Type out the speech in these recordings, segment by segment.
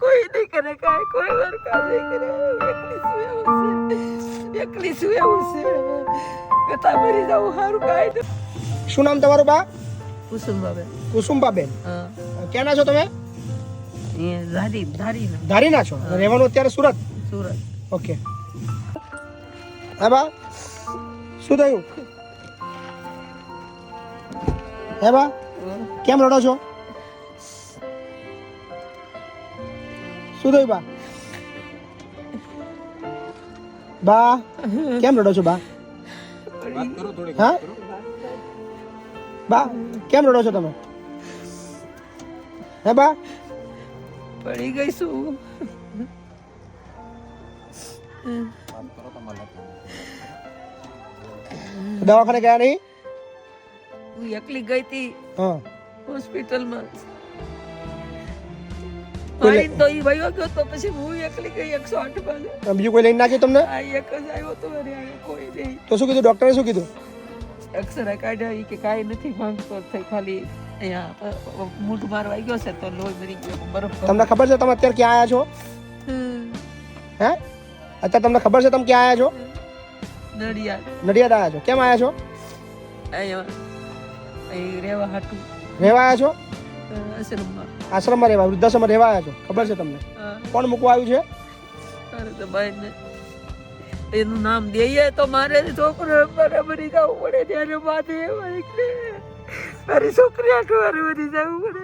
કોઈ નહીં કરે કાંઈ, કોઈ વાર કામ નહીં કરે. એકલી શું એવું છે કથા મરી જાવું સારું કાંઈ નહીં. શું નામ તમારું બા? કુસુમબાબેન. કુસુમબાબેન. હા, ક્યાંના છો તમે? ધારીના. ધારીના છો? રહેવાનું અત્યારે સુરત? સુરત. ઓકે. હા બા, શું થયું? હે બા, કેમ રડો છો? શું થયું બા? બા કેમ રડો છો બા? હા બા, કેમ રડો છો તમે? હે બા, પડી ગઈ શું? દવાખાને ગયા નહીં? હું એકલી ગઈ હતી હા. હોસ્પિટલમાં. મારી તો ઈ વયો ગયો તો પછી હું એકલી ગઈ 108 પાસે. બીજું કોઈ લઈને ના ગયું તમને? આ એક જ આવ્યો તો મારી આગળ કોઈ નહીં. તો શું કીધું ડોક્ટરે? શું કીધું? એક્સરે કાઢ્યા ઈ કે કાંઈ નથી માંગતો થઈ ખાલી અહીંયા મૂઠ મારવા ગયો છે તો લોહી મરી ગયો બરફ. તમને ખબર છે તમે અત્યારે ક્યાં આવ્યા છો? હે અત્યારે તમને ખબર છે તમે ક્યાં આવ્યા છો? નડિયાદ. નડિયાદ આવ્યા છો? કેમ આવ્યા છો? અહીંયા અહીં રહેવા હાટું રહેવા આવ્યા છો? આશ્રમમાં. આશ્રમમાં રહેવા, વૃદ્ધાશ્રમમાં રહેવા આવ્યા છો? ખબર છે તમને? હા. કોણ મૂકવા આવ્યું છે? અરે તો ભાઈને એનું નામ દઈએ તો મારે છોકરો મરી જવું પડે ત્યારે માથે મારી છોકરી આઠવારે મરી જવું પડે.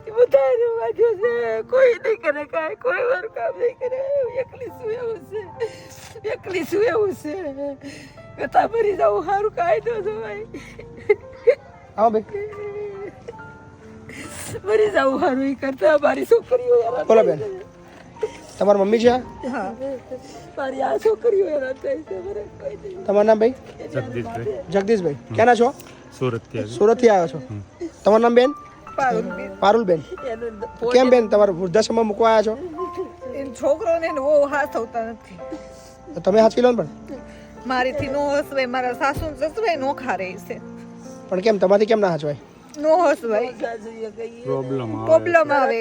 એ બધા વાંચ્યો છે, કોઈ નહીં કરે કાંઈ, કોઈ વાર કામ નહીં કરે. એકલી શું એવું છે, એકલી શું એવું છે કથા મરી જવું સારું કાંઈ ન જોવાય. આવો ભાઈ, મરી જવું સારું એ કરતા મારી છોકરીઓ હેરાન બોલો થાય બેન. છે. તમારી મમ્મી છે? હા, મારી આ છોકરીઓ હેરાન થાય છે. મારે કોઈ નહીં. તમારું નામ ભાઈ? જગદીશભાઈ. જગદીશભાઈ. ક્યાંના છો? સુરતથી સુરતથી આવ્યા છો? તમારું નામ બેન? પારુલબેન. પારુલબેન. એનું કેમ બેન તમારે વૃદ્ધાશ્રમમાં મૂકવા આવ્યા છો? એન છોકરોને બહુ હાથ થતા નથી. તો તમે હાચવી લો ને પણ. મારીથી નો હસવાય, મારા સાસુ સસરાય નોખા રહે છે. પણ કેમ તમારી કેમ ના હાચવાય? નો હસવાય, પ્રોબ્લેમ પ્રોબ્લેમ આવે.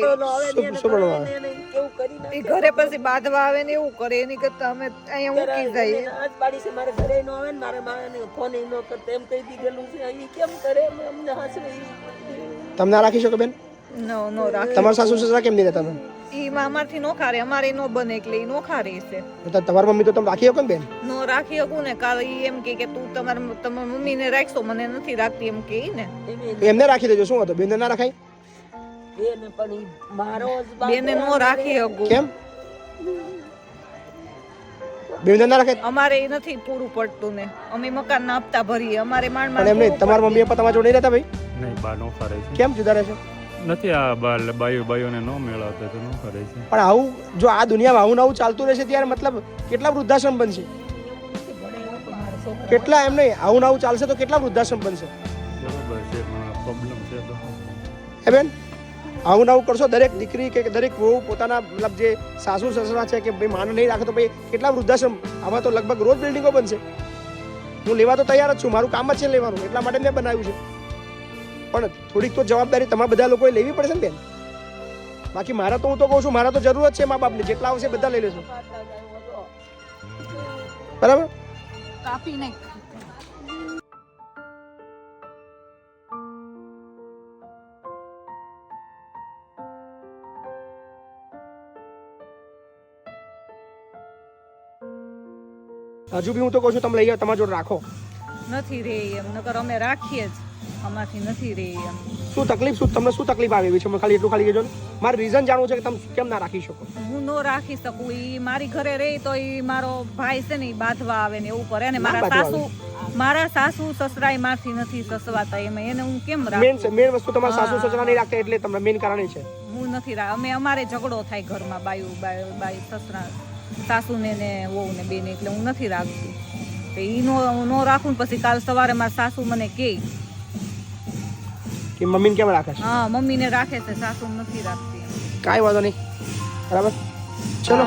શું પ્રોબ્લેમ આવે? કેવું કરી એ ઘરે પછી બાંધવા આવે ને એવું કરે, એની કરતા અમે અહીંયા મૂકી જઈએ. આજ પાડી છે મારે ઘરે નો આવે ને મારે માને ફોન નો કરતો એમ કહી દીધેલું છે. અહીં કેમ કરે અમને હાસવે. તમે ના રાખી શકો બેન? નો રાખે. તમારા સાસુ સસરા કેમ નહીં રહેતા તમે? ઈ અમારથી નોખા રહે, અમારે નો બને એટલે ઈ નોખા રહે છે. તો તમારી મમ્મી તો તમે રાખી શકો ને બેન? નો રાખી શકું ને, કાલ ઈ એમ કે તું તમારી મમ્મીને રાખશો, મને નથી રાખતી એમ કે ને. એમને રાખી દેજો, શું હતું? બેન ના રખાય? બેન પણ ઈ મારો જ બાપ. બેને નો રાખી શકું. કેમ બેન ના રખાય? અમારે ઈ નથી પૂરું પડતું ને, અમે મકાન ના હપ્તા ભરીએ, અમારે માંડ પણ એમ નહીં, તમારી મમ્મી પપ્પા તમારા જોડે નહીં રહેતા ભાઈ? નહીં, બા નો કરે છે. કેમ જુદા રહે છે? નથી આ બાયોને નો મેળવતા તો નો કરે છે. પણ આવું જો આ દુનિયામાં આવું નવું ચાલતું રહેશે ત્યારે મતલબ કેટલા વૃદ્ધાશ્રમ બનશે? કેટલા એમ નહીં, આવું નવું ચાલશે તો કેટલા વૃદ્ધાશ્રમ બનશે? બરોબર છે, પણ પ્રોબ્લેમ છે તો હે બેન, આવું નવું કરશો દરેક દીકરી કે દરેક વહુ પોતાના મતલબ જે સાસુ સસરા છે કે ભાઈ માને નહીં રાખે તો ભાઈ કેટલા વૃદ્ધાશ્રમ? આમાં તો લગભગ રોજ બિલ્ડિંગો બનશે. હું લેવા તો તૈયાર જ છું, મારું કામ જ છે લેવાનું, એટલા માટે મેં બનાવ્યું છે. પણ થોડીક તો જવાબદારી તમારા બધા લોકોએ લેવી પડશે ને બેન. બાકી મારા તો હું તો કહું છું, મારા તો જરૂર જ છે મા બાપની, જેટલા આવશે બધા લઈ લેશું. બરાબર? કાપી નહીં. હજુ બી હું તો કહું છું તમે લઈ આવો, તમારા જોડે રાખો. નથી રે એમ, નકર અમે રાખીએ જ, અમારથી નથી રે એમ. શું તકલીફ, શું તમને શું તકલીફ આવે એવી છે? મને ખાલી એટલું ખાલી કહેજો ને. મારે રીઝન જાણવું છે કે તમે કેમ ના રાખી શકો. હું નો રાખી શકું. ઈ મારી ઘરે રહી તો ઈ મારો ભાઈ છે ને ઈ બાંધવા આવે ને એવું કરે ને. મારા સાસુ સસરાય મારથી નથી સસવાતા, એમાં એને હું કેમ રાખું? મેન વસ્તુ તમારા સાસુ સસરા નહીં રાખતા એટલે તમને મેન કારણ એ છે. હું નથી અમારે ઝઘડો થાય ઘરમાં, બાઈ સસરા સાસુને ને વહુ ને બેને, એટલે હું નથી રાખતી. ઈ નો રાખું ને પછી કાલ સવારે મારા સાસુ મને કે મમ્મીને કેમ રાખે છે? હા, મમ્મીને રાખે છે, સાસુ નથી રાખતી. કાંઈ વાંધો નહીં, બરાબર, ચલો.